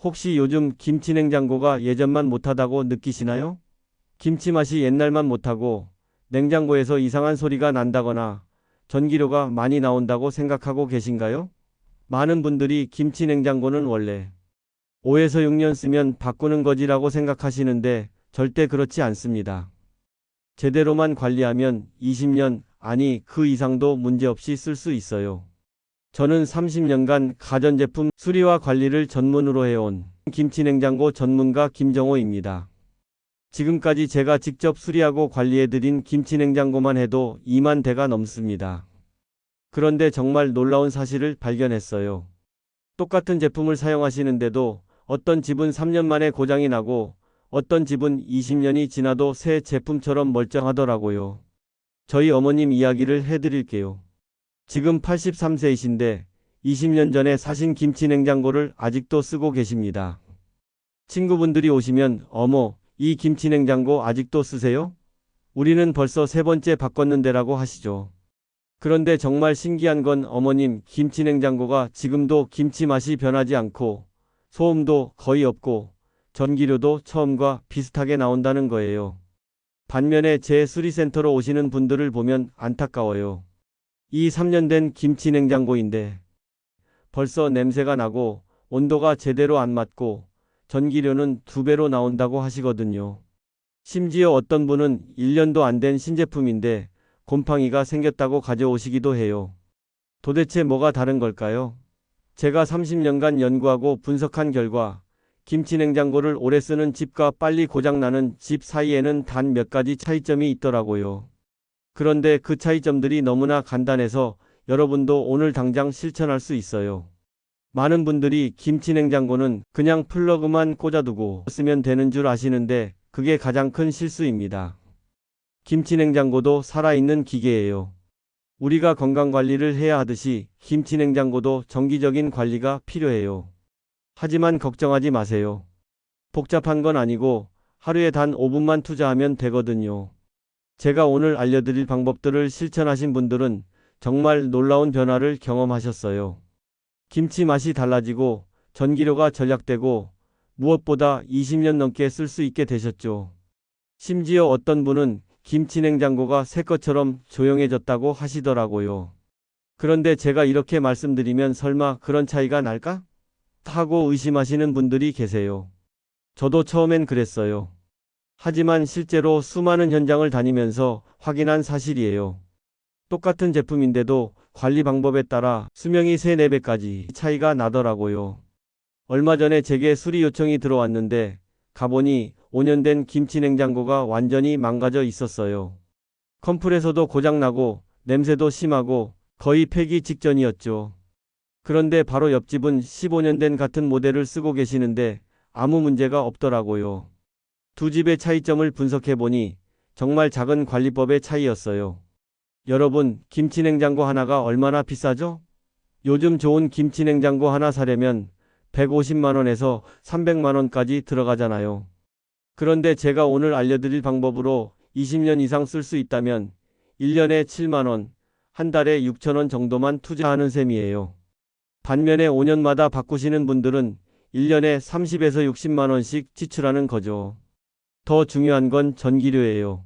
혹시 요즘 김치 냉장고가 예전만 못하다고 느끼시나요? 김치 맛이 옛날만 못하고 냉장고에서 이상한 소리가 난다거나 전기료가 많이 나온다고 생각하고 계신가요? 많은 분들이 김치 냉장고는 원래 5에서 6년 쓰면 바꾸는 거지라고 생각하시는데 절대 그렇지 않습니다. 제대로만 관리하면 20년, 아니 그 이상도 문제없이 쓸 수 있어요. 저는 30년간 가전제품 수리와 관리를 전문으로 해온 김치냉장고 전문가 김정호입니다. 지금까지 제가 직접 수리하고 관리해드린 김치냉장고만 해도 2만 대가 넘습니다. 그런데 정말 놀라운 사실을 발견했어요. 똑같은 제품을 사용하시는데도 어떤 집은 3년 만에 고장이 나고 어떤 집은 20년이 지나도 새 제품처럼 멀쩡하더라고요. 저희 어머님 이야기를 해드릴게요. 지금 83세이신데 20년 전에 사신 김치냉장고를 아직도 쓰고 계십니다. 친구분들이 오시면 어머, 이 김치냉장고 아직도 쓰세요? 우리는 벌써 세 번째 바꿨는데라고 하시죠. 그런데 정말 신기한 건 어머님 김치냉장고가 지금도 김치 맛이 변하지 않고 소음도 거의 없고 전기료도 처음과 비슷하게 나온다는 거예요. 반면에 제 수리센터로 오시는 분들을 보면 안타까워요. 이 3년 된 김치냉장고인데 벌써 냄새가 나고 온도가 제대로 안 맞고 전기료는 2배로 나온다고 하시거든요. 심지어 어떤 분은 1년도 안 된 신제품인데 곰팡이가 생겼다고 가져오시기도 해요. 도대체 뭐가 다른 걸까요? 제가 30년간 연구하고 분석한 결과 김치냉장고를 오래 쓰는 집과 빨리 고장나는 집 사이에는 단 몇 가지 차이점이 있더라고요. 그런데 그 차이점들이 너무나 간단해서 여러분도 오늘 당장 실천할 수 있어요. 많은 분들이 김치냉장고는 그냥 플러그만 꽂아두고 쓰면 되는 줄 아시는데 그게 가장 큰 실수입니다. 김치냉장고도 살아있는 기계예요. 우리가 건강관리를 해야 하듯이 김치냉장고도 정기적인 관리가 필요해요. 하지만 걱정하지 마세요. 복잡한 건 아니고 하루에 단 5분만 투자하면 되거든요. 제가 오늘 알려드릴 방법들을 실천하신 분들은 정말 놀라운 변화를 경험하셨어요. 김치 맛이 달라지고 전기료가 절약되고 무엇보다 20년 넘게 쓸 수 있게 되셨죠. 심지어 어떤 분은 김치냉장고가 새 것처럼 조용해졌다고 하시더라고요. 그런데 제가 이렇게 말씀드리면 설마 그런 차이가 날까? 하고 의심하시는 분들이 계세요. 저도 처음엔 그랬어요. 하지만 실제로 수많은 현장을 다니면서 확인한 사실이에요. 똑같은 제품인데도 관리 방법에 따라 수명이 3, 4배까지 차이가 나더라고요. 얼마 전에 제게 수리 요청이 들어왔는데 가보니 5년 된 김치냉장고가 완전히 망가져 있었어요. 컴프레서도 고장나고 냄새도 심하고 거의 폐기 직전이었죠. 그런데 바로 옆집은 15년 된 같은 모델을 쓰고 계시는데 아무 문제가 없더라고요. 두 집의 차이점을 분석해보니 정말 작은 관리법의 차이였어요. 여러분, 김치냉장고 하나가 얼마나 비싸죠? 요즘 좋은 김치냉장고 하나 사려면 150만원에서 300만원까지 들어가잖아요. 그런데 제가 오늘 알려드릴 방법으로 20년 이상 쓸 수 있다면 1년에 7만원, 한 달에 6천원 정도만 투자하는 셈이에요. 반면에 5년마다 바꾸시는 분들은 1년에 30에서 60만원씩 지출하는 거죠. 더 중요한 건 전기료예요.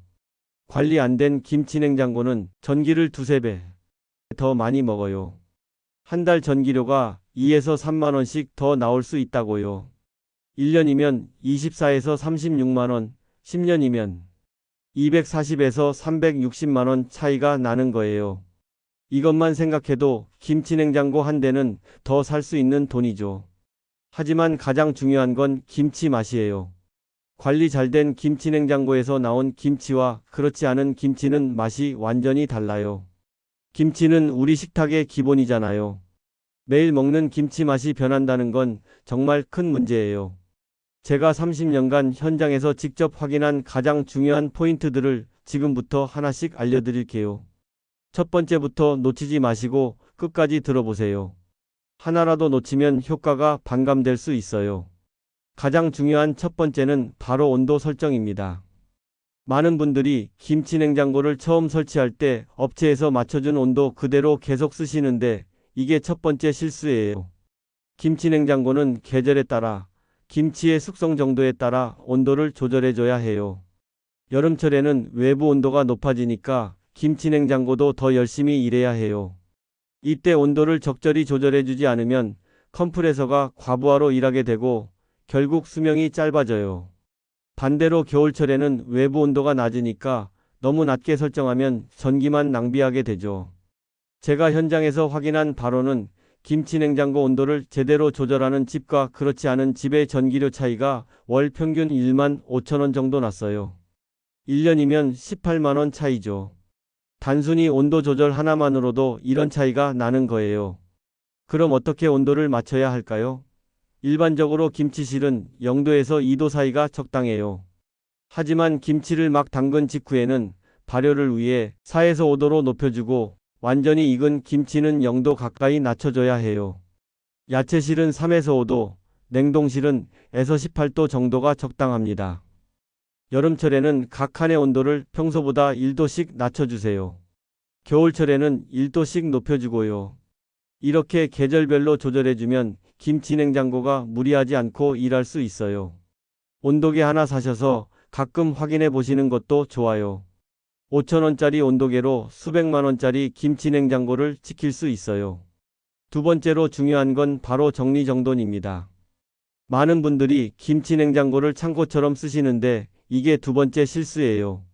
관리 안 된 김치냉장고는 전기를 2~3배 더 많이 먹어요. 한 달 전기료가 2에서 3만원씩 더 나올 수 있다고요. 1년이면 24에서 36만원, 10년이면 240에서 360만원 차이가 나는 거예요. 이것만 생각해도 김치냉장고 한 대는 더 살 수 있는 돈이죠. 하지만 가장 중요한 건 김치 맛이에요. 관리 잘 된 김치냉장고에서 나온 김치와 그렇지 않은 김치는 맛이 완전히 달라요. 김치는 우리 식탁의 기본이잖아요. 매일 먹는 김치 맛이 변한다는 건 정말 큰 문제예요. 제가 30년간 현장에서 직접 확인한 가장 중요한 포인트들을 지금부터 하나씩 알려드릴게요. 첫 번째부터 놓치지 마시고 끝까지 들어보세요. 하나라도 놓치면 효과가 반감될 수 있어요. 가장 중요한 첫 번째는 바로 온도 설정입니다. 많은 분들이 김치냉장고를 처음 설치할 때 업체에서 맞춰준 온도 그대로 계속 쓰시는데 이게 첫 번째 실수예요. 김치냉장고는 계절에 따라 김치의 숙성 정도에 따라 온도를 조절해줘야 해요. 여름철에는 외부 온도가 높아지니까 김치 냉장고도 더 열심히 일해야 해요. 이때 온도를 적절히 조절해주지 않으면 컴프레서가 과부하로 일하게 되고 결국 수명이 짧아져요. 반대로 겨울철에는 외부 온도가 낮으니까 너무 낮게 설정하면 전기만 낭비하게 되죠. 제가 현장에서 확인한 바로는 김치 냉장고 온도를 제대로 조절하는 집과 그렇지 않은 집의 전기료 차이가 월 평균 1만 5천 원 정도 났어요. 1년이면 18만 원 차이죠. 단순히 온도 조절 하나만으로도 이런 차이가 나는 거예요. 그럼 어떻게 온도를 맞춰야 할까요? 일반적으로 김치실은 0도에서 2도 사이가 적당해요. 하지만 김치를 막 담근 직후에는 발효를 위해 4에서 5도로 높여주고 완전히 익은 김치는 0도 가까이 낮춰줘야 해요. 야채실은 3에서 5도, 냉동실은 에서 18도 정도가 적당합니다. 여름철에는 각 칸의 온도를 평소보다 1도씩 낮춰주세요. 겨울철에는 1도씩 높여주고요. 이렇게 계절별로 조절해주면 김치 냉장고가 무리하지 않고 일할 수 있어요. 온도계 하나 사셔서 가끔 확인해 보시는 것도 좋아요. 5,000원짜리 온도계로 수백만원짜리 김치 냉장고를 지킬 수 있어요. 두 번째로 중요한 건 바로 정리정돈입니다. 많은 분들이 김치 냉장고를 창고처럼 쓰시는데 이게 두 번째 실수예요.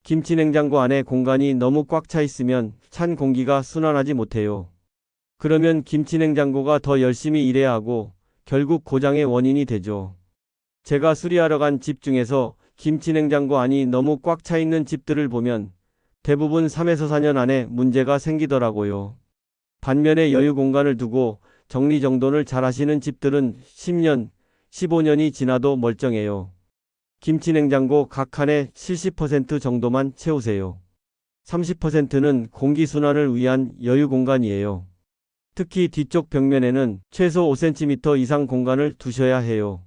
김치 냉장고 안에 공간이 너무 꽉 차 있으면 찬 공기가 순환하지 못해요. 그러면 김치 냉장고가 더 열심히 일해야 하고 결국 고장의 원인이 되죠. 제가 수리하러 간 집 중에서 김치 냉장고 안이 너무 꽉 차 있는 집들을 보면 대부분 3에서 4년 안에 문제가 생기더라고요. 반면에 여유 공간을 두고 정리정돈을 잘 하시는 집들은 10년, 15년이 지나도 멀쩡해요. 김치 냉장고 각 칸에 70% 정도만 채우세요. 30%는 공기순환을 위한 여유 공간이에요. 특히 뒤쪽 벽면에는 최소 5cm 이상 공간을 두셔야 해요.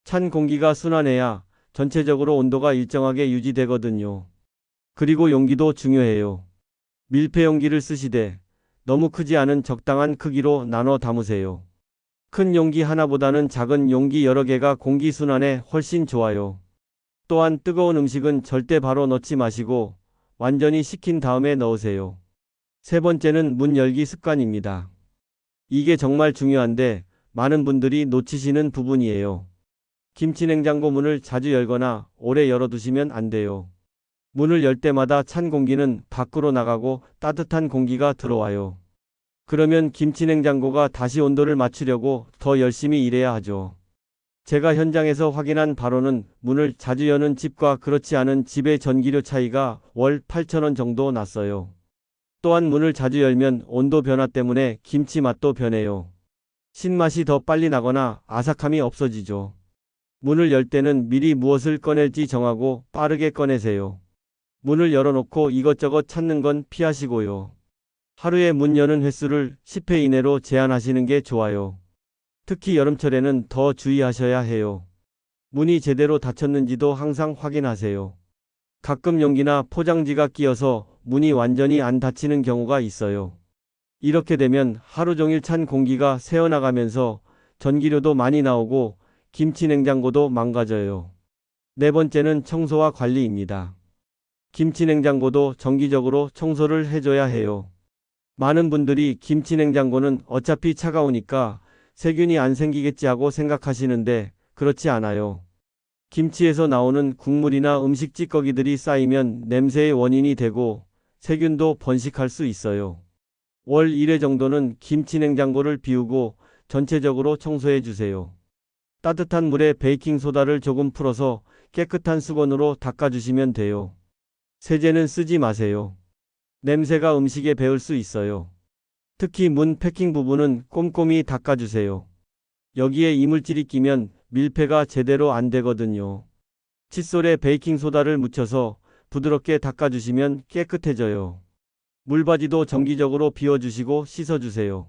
찬 공기가 순환해야 전체적으로 온도가 일정하게 유지되거든요. 그리고 용기도 중요해요. 밀폐 용기를 쓰시되 너무 크지 않은 적당한 크기로 나눠 담으세요. 큰 용기 하나보다는 작은 용기 여러 개가 공기 순환에 훨씬 좋아요. 또한 뜨거운 음식은 절대 바로 넣지 마시고 완전히 식힌 다음에 넣으세요. 세 번째는 문 열기 습관입니다. 이게 정말 중요한데 많은 분들이 놓치시는 부분이에요. 김치 냉장고 문을 자주 열거나 오래 열어두시면 안 돼요. 문을 열 때마다 찬 공기는 밖으로 나가고 따뜻한 공기가 들어와요. 그러면 김치 냉장고가 다시 온도를 맞추려고 더 열심히 일해야 하죠. 제가 현장에서 확인한 바로는 문을 자주 여는 집과 그렇지 않은 집의 전기료 차이가 월 8,000원 정도 났어요. 또한 문을 자주 열면 온도 변화 때문에 김치 맛도 변해요. 신맛이 더 빨리 나거나 아삭함이 없어지죠. 문을 열 때는 미리 무엇을 꺼낼지 정하고 빠르게 꺼내세요. 문을 열어놓고 이것저것 찾는 건 피하시고요. 하루에 문 여는 횟수를 10회 이내로 제한하시는 게 좋아요. 특히 여름철에는 더 주의하셔야 해요. 문이 제대로 닫혔는지도 항상 확인하세요. 가끔 용기나 포장지가 끼어서 문이 완전히 안 닫히는 경우가 있어요. 이렇게 되면 하루 종일 찬 공기가 새어나가면서 전기료도 많이 나오고 김치 냉장고도 망가져요. 네 번째는 청소와 관리입니다. 김치 냉장고도 정기적으로 청소를 해줘야 해요. 많은 분들이 김치 냉장고는 어차피 차가우니까 세균이 안 생기겠지 하고 생각하시는데 그렇지 않아요. 김치에서 나오는 국물이나 음식 찌꺼기들이 쌓이면 냄새의 원인이 되고 세균도 번식할 수 있어요. 월 1회 정도는 김치 냉장고를 비우고 전체적으로 청소해 주세요. 따뜻한 물에 베이킹소다를 조금 풀어서 깨끗한 수건으로 닦아주시면 돼요. 세제는 쓰지 마세요. 냄새가 음식에 배을 수 있어요. 특히 문 패킹 부분은 꼼꼼히 닦아주세요. 여기에 이물질이 끼면 밀폐가 제대로 안 되거든요. 칫솔에 베이킹소다를 묻혀서 부드럽게 닦아주시면 깨끗해져요. 물바지도 정기적으로 비워주시고 씻어주세요.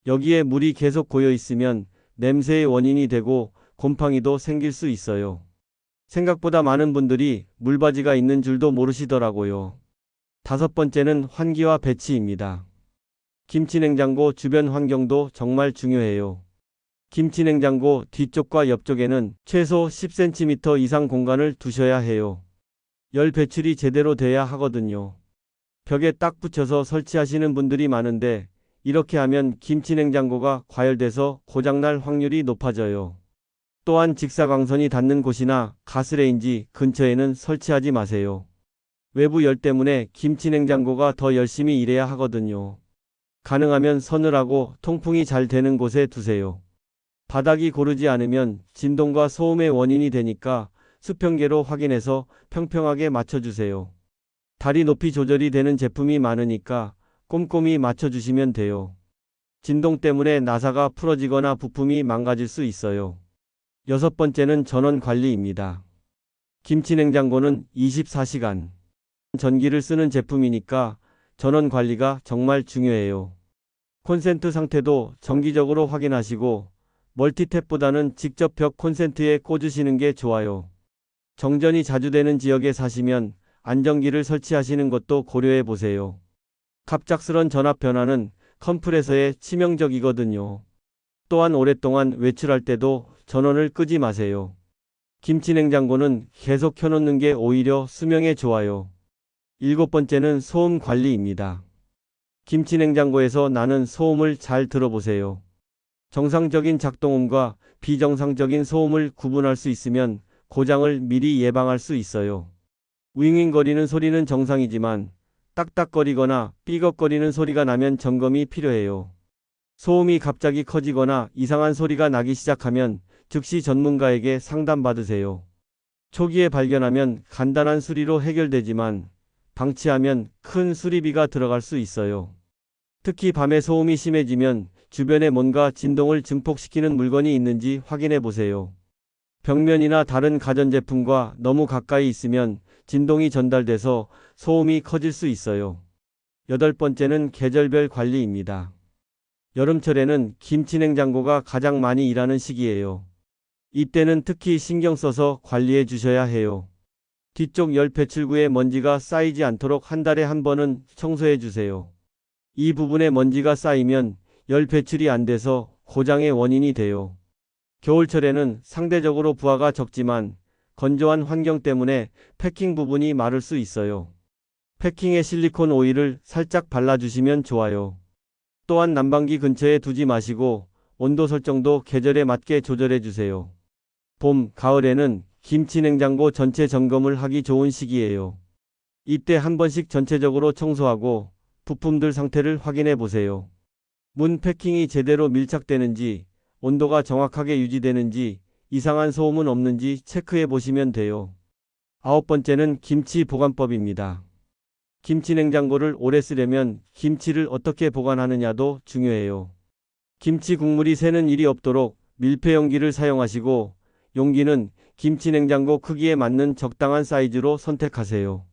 여기에 물이 계속 고여 있으면 냄새의 원인이 되고 곰팡이도 생길 수 있어요. 생각보다 많은 분들이 물바지가 있는 줄도 모르시더라고요. 다섯 번째는 환기와 배치입니다. 김치 냉장고 주변 환경도 정말 중요해요. 김치냉장고 뒤쪽과 옆쪽에는 최소 10cm 이상 공간을 두셔야 해요. 열 배출이 제대로 돼야 하거든요. 벽에 딱 붙여서 설치하시는 분들이 많은데 이렇게 하면 김치냉장고가 과열돼서 고장날 확률이 높아져요. 또한 직사광선이 닿는 곳이나 가스레인지 근처에는 설치하지 마세요. 외부 열 때문에 김치냉장고가 더 열심히 일해야 하거든요. 가능하면 서늘하고 통풍이 잘 되는 곳에 두세요. 바닥이 고르지 않으면 진동과 소음의 원인이 되니까 수평계로 확인해서 평평하게 맞춰주세요. 다리 높이 조절이 되는 제품이 많으니까 꼼꼼히 맞춰주시면 돼요. 진동 때문에 나사가 풀어지거나 부품이 망가질 수 있어요. 여섯 번째는 전원 관리입니다. 김치냉장고는 24시간 전기를 쓰는 제품이니까 전원 관리가 정말 중요해요. 콘센트 상태도 정기적으로 확인하시고 멀티탭보다는 직접 벽 콘센트에 꽂으시는 게 좋아요. 정전이 자주 되는 지역에 사시면 안전기를 설치하시는 것도 고려해 보세요. 갑작스런 전압 변화는 컴프레서에 치명적이거든요. 또한 오랫동안 외출할 때도 전원을 끄지 마세요. 김치냉장고는 계속 켜놓는 게 오히려 수명에 좋아요. 일곱 번째는 소음 관리입니다. 김치냉장고에서 나는 소음을 잘 들어보세요. 정상적인 작동음과 비정상적인 소음을 구분할 수 있으면 고장을 미리 예방할 수 있어요. 윙윙거리는 소리는 정상이지만 딱딱거리거나 삐걱거리는 소리가 나면 점검이 필요해요. 소음이 갑자기 커지거나 이상한 소리가 나기 시작하면 즉시 전문가에게 상담받으세요. 초기에 발견하면 간단한 수리로 해결되지만 방치하면 큰 수리비가 들어갈 수 있어요. 특히 밤에 소음이 심해지면 주변에 뭔가 진동을 증폭시키는 물건이 있는지 확인해 보세요. 벽면이나 다른 가전제품과 너무 가까이 있으면 진동이 전달돼서 소음이 커질 수 있어요. 여덟 번째는 계절별 관리입니다. 여름철에는 김치냉장고가 가장 많이 일하는 시기예요. 이때는 특히 신경 써서 관리해 주셔야 해요. 뒤쪽 열 배출구에 먼지가 쌓이지 않도록 한 달에 한 번은 청소해 주세요. 이 부분에 먼지가 쌓이면 열 배출이 안 돼서 고장의 원인이 돼요. 겨울철에는 상대적으로 부하가 적지만 건조한 환경 때문에 패킹 부분이 마를 수 있어요. 패킹에 실리콘 오일을 살짝 발라주시면 좋아요. 또한 난방기 근처에 두지 마시고 온도 설정도 계절에 맞게 조절해 주세요. 봄, 가을에는 김치냉장고 전체 점검을 하기 좋은 시기예요. 이때 한 번씩 전체적으로 청소하고 부품들 상태를 확인해 보세요. 문 패킹이 제대로 밀착되는지, 온도가 정확하게 유지되는지, 이상한 소음은 없는지 체크해 보시면 돼요. 아홉 번째는 김치 보관법입니다. 김치냉장고를 오래 쓰려면 김치를 어떻게 보관하느냐도 중요해요. 김치 국물이 새는 일이 없도록 밀폐 용기를 사용하시고 용기는 김치냉장고 크기에 맞는 적당한 사이즈로 선택하세요.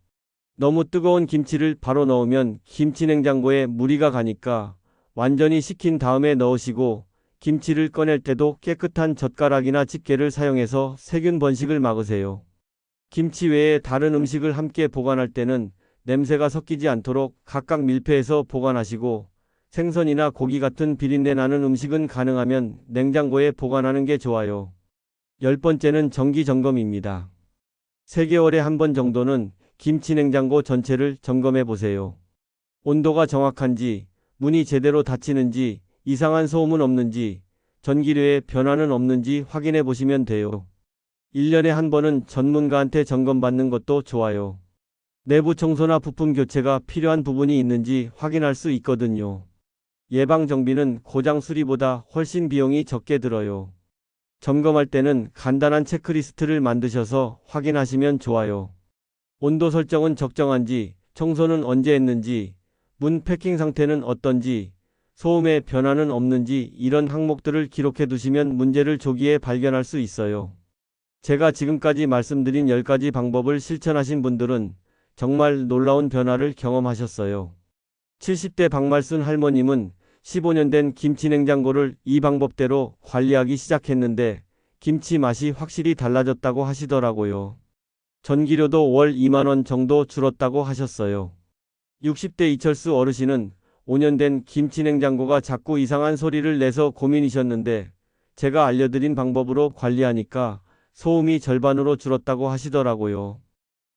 너무 뜨거운 김치를 바로 넣으면 김치냉장고에 무리가 가니까 완전히 식힌 다음에 넣으시고 김치를 꺼낼 때도 깨끗한 젓가락이나 집게를 사용해서 세균 번식을 막으세요. 김치 외에 다른 음식을 함께 보관할 때는 냄새가 섞이지 않도록 각각 밀폐해서 보관하시고 생선이나 고기 같은 비린내 나는 음식은 가능하면 냉장고에 보관하는 게 좋아요. 열 번째는 정기 점검입니다. 3개월에 한 번 정도는 김치냉장고 전체를 점검해 보세요. 온도가 정확한지, 문이 제대로 닫히는지, 이상한 소음은 없는지, 전기료에 변화는 없는지 확인해 보시면 돼요. 1년에 한 번은 전문가한테 점검받는 것도 좋아요. 내부 청소나 부품 교체가 필요한 부분이 있는지 확인할 수 있거든요. 예방 정비는 고장 수리보다 훨씬 비용이 적게 들어요. 점검할 때는 간단한 체크리스트를 만드셔서 확인하시면 좋아요. 온도 설정은 적정한지, 청소는 언제 했는지, 문 패킹 상태는 어떤지, 소음의 변화는 없는지 이런 항목들을 기록해 두시면 문제를 조기에 발견할 수 있어요. 제가 지금까지 말씀드린 10가지 방법을 실천하신 분들은 정말 놀라운 변화를 경험하셨어요. 70대 박말순 할머님은 15년 된 김치냉장고를 이 방법대로 관리하기 시작했는데 김치 맛이 확실히 달라졌다고 하시더라고요. 전기료도 월 2만 원 정도 줄었다고 하셨어요. 60대 이철수 어르신은 5년 된 김치냉장고가 자꾸 이상한 소리를 내서 고민이셨는데 제가 알려드린 방법으로 관리하니까 소음이 절반으로 줄었다고 하시더라고요.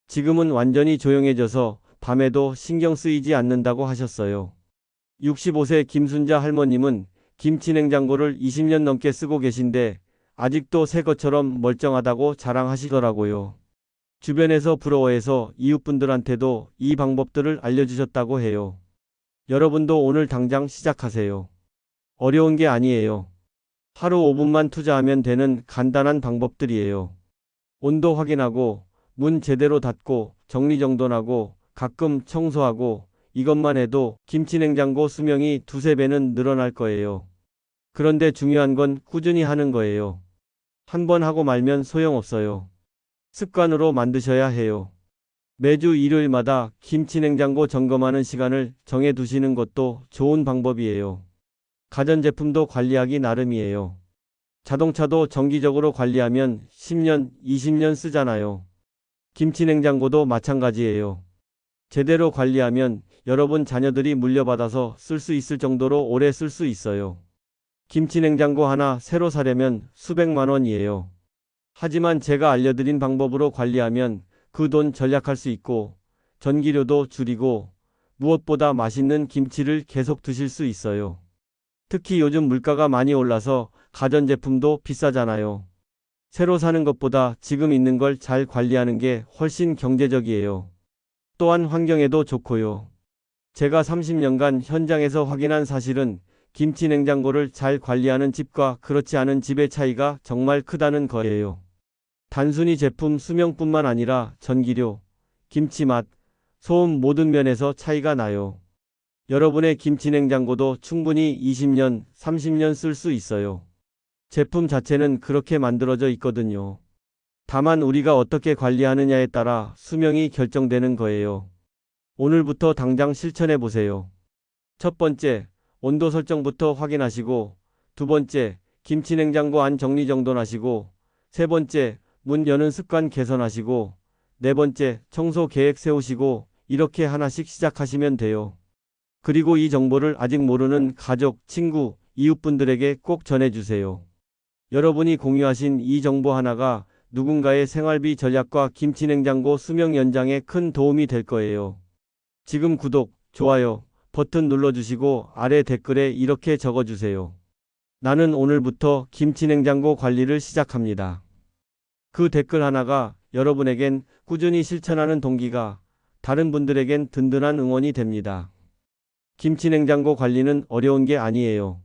지금은 완전히 조용해져서 밤에도 신경 쓰이지 않는다고 하셨어요. 65세 김순자 할머님은 김치냉장고를 20년 넘게 쓰고 계신데 아직도 새 것처럼 멀쩡하다고 자랑하시더라고요. 주변에서 부러워해서 이웃분들한테도 이 방법들을 알려주셨다고 해요. 여러분도 오늘 당장 시작하세요. 어려운 게 아니에요. 하루 5분만 투자하면 되는 간단한 방법들이에요. 온도 확인하고, 문 제대로 닫고, 정리정돈하고, 가끔 청소하고, 이것만 해도 김치냉장고 수명이 두세 배는 늘어날 거예요. 그런데 중요한 건 꾸준히 하는 거예요. 한 번 하고 말면 소용없어요. 습관으로 만드셔야 해요. 매주 일요일마다 김치냉장고 점검하는 시간을 정해 두시는 것도 좋은 방법이에요. 가전제품도 관리하기 나름이에요. 자동차도 정기적으로 관리하면 10년, 20년 쓰잖아요. 김치냉장고도 마찬가지예요. 제대로 관리하면 여러분 자녀들이 물려받아서 쓸 수 있을 정도로 오래 쓸 수 있어요. 김치냉장고 하나 새로 사려면 수백만 원이에요. 하지만 제가 알려드린 방법으로 관리하면 그 돈 절약할 수 있고 전기료도 줄이고 무엇보다 맛있는 김치를 계속 드실 수 있어요. 특히 요즘 물가가 많이 올라서 가전제품도 비싸잖아요. 새로 사는 것보다 지금 있는 걸 잘 관리하는 게 훨씬 경제적이에요. 또한 환경에도 좋고요. 제가 30년간 현장에서 확인한 사실은 김치냉장고를 잘 관리하는 집과 그렇지 않은 집의 차이가 정말 크다는 거예요. 단순히 제품 수명뿐만 아니라 전기료, 김치 맛, 소음 모든 면에서 차이가 나요. 여러분의 김치냉장고도 충분히 20년, 30년 쓸 수 있어요. 제품 자체는 그렇게 만들어져 있거든요. 다만 우리가 어떻게 관리하느냐에 따라 수명이 결정되는 거예요. 오늘부터 당장 실천해 보세요. 첫 번째, 온도 설정부터 확인하시고, 두 번째, 김치냉장고 안 정리정돈하시고, 세 번째, 문 여는 습관 개선하시고, 네 번째, 청소 계획 세우시고, 이렇게 하나씩 시작하시면 돼요. 그리고 이 정보를 아직 모르는 가족, 친구, 이웃분들에게 꼭 전해주세요. 여러분이 공유하신 이 정보 하나가 누군가의 생활비 절약과 김치냉장고 수명 연장에 큰 도움이 될 거예요. 지금 구독, 좋아요 버튼 눌러주시고 아래 댓글에 이렇게 적어주세요. 나는 오늘부터 김치냉장고 관리를 시작합니다. 그 댓글 하나가 여러분에겐 꾸준히 실천하는 동기가, 다른 분들에겐 든든한 응원이 됩니다. 김치냉장고 관리는 어려운 게 아니에요.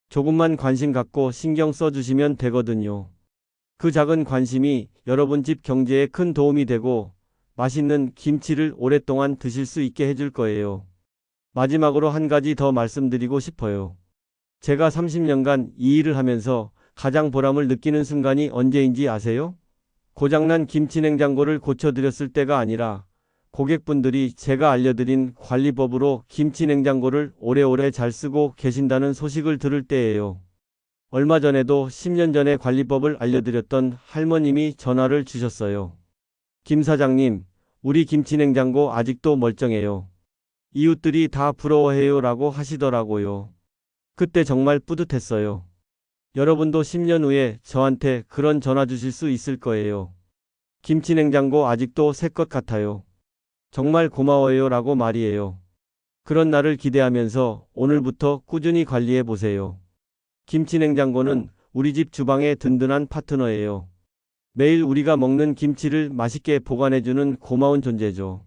조금만 관심 갖고 신경 써주시면 되거든요. 그 작은 관심이 여러분 집 경제에 큰 도움이 되고 맛있는 김치를 오랫동안 드실 수 있게 해줄 거예요. 마지막으로 한 가지 더 말씀드리고 싶어요. 제가 30년간 이 일을 하면서 가장 보람을 느끼는 순간이 언제인지 아세요? 고장난 김치냉장고를 고쳐드렸을 때가 아니라 고객분들이 제가 알려드린 관리법으로 김치냉장고를 오래오래 잘 쓰고 계신다는 소식을 들을 때예요. 얼마 전에도 10년 전에 관리법을 알려드렸던 할머님이 전화를 주셨어요. 김 사장님, 우리 김치냉장고 아직도 멀쩡해요. 이웃들이 다 부러워해요 라고 하시더라고요. 그때 정말 뿌듯했어요. 여러분도 10년 후에 저한테 그런 전화 주실 수 있을 거예요. 김치냉장고 아직도 새 것 같아요. 정말 고마워요 라고 말이에요. 그런 날을 기대하면서 오늘부터 꾸준히 관리해 보세요. 김치냉장고는 우리 집 주방의 든든한 파트너예요. 매일 우리가 먹는 김치를 맛있게 보관해주는 고마운 존재죠.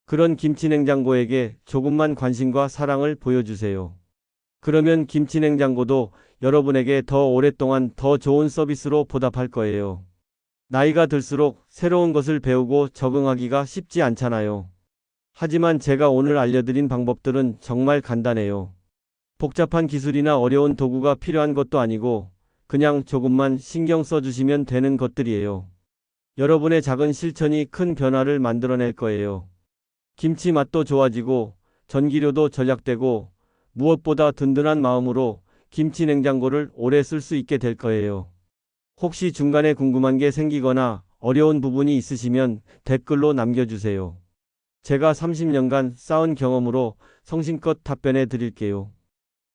그런 김치냉장고에게 조금만 관심과 사랑을 보여주세요. 그러면 김치냉장고도 여러분에게 더 오랫동안 더 좋은 서비스로 보답할 거예요. 나이가 들수록 새로운 것을 배우고 적응하기가 쉽지 않잖아요. 하지만 제가 오늘 알려드린 방법들은 정말 간단해요. 복잡한 기술이나 어려운 도구가 필요한 것도 아니고 그냥 조금만 신경 써주시면 되는 것들이에요. 여러분의 작은 실천이 큰 변화를 만들어낼 거예요. 김치 맛도 좋아지고 전기료도 절약되고 무엇보다 든든한 마음으로 김치냉장고를 오래 쓸 수 있게 될 거예요. 혹시 중간에 궁금한 게 생기거나 어려운 부분이 있으시면 댓글로 남겨주세요. 제가 30년간 쌓은 경험으로 성심껏 답변해 드릴게요.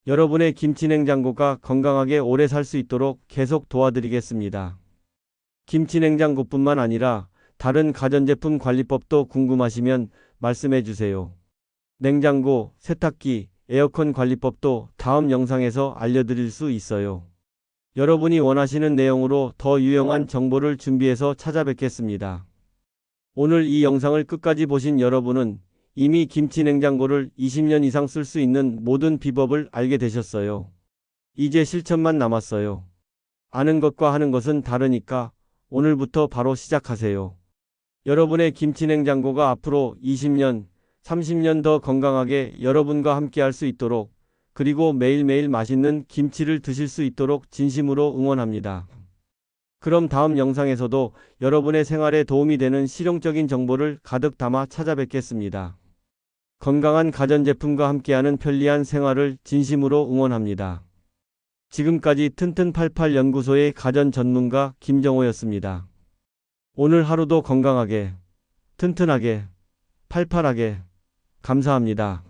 여러분의 김치냉장고가 건강하게 오래 살 수 있도록 계속 도와드리겠습니다. 김치냉장고뿐만 아니라 다른 가전제품 관리법도 궁금하시면 말씀해 주세요. 냉장고, 세탁기, 에어컨 관리법도 다음 영상에서 알려드릴 수 있어요. 여러분이 원하시는 내용으로 더 유용한 정보를 준비해서 찾아뵙겠습니다. 오늘 이 영상을 끝까지 보신 여러분은 이미 김치냉장고를 20년 이상 쓸 수 있는 모든 비법을 알게 되셨어요. 이제 실천만 남았어요. 아는 것과 하는 것은 다르니까 오늘부터 바로 시작하세요. 여러분의 김치냉장고가 앞으로 20년, 30년 더 건강하게 여러분과 함께 할 수 있도록, 그리고 매일매일 맛있는 김치를 드실 수 있도록 진심으로 응원합니다. 그럼 다음 영상에서도 여러분의 생활에 도움이 되는 실용적인 정보를 가득 담아 찾아뵙겠습니다. 건강한 가전제품과 함께하는 편리한 생활을 진심으로 응원합니다. 지금까지 튼튼88 연구소의 가전 전문가 김정호였습니다. 오늘 하루도 건강하게, 튼튼하게, 팔팔하게 감사합니다.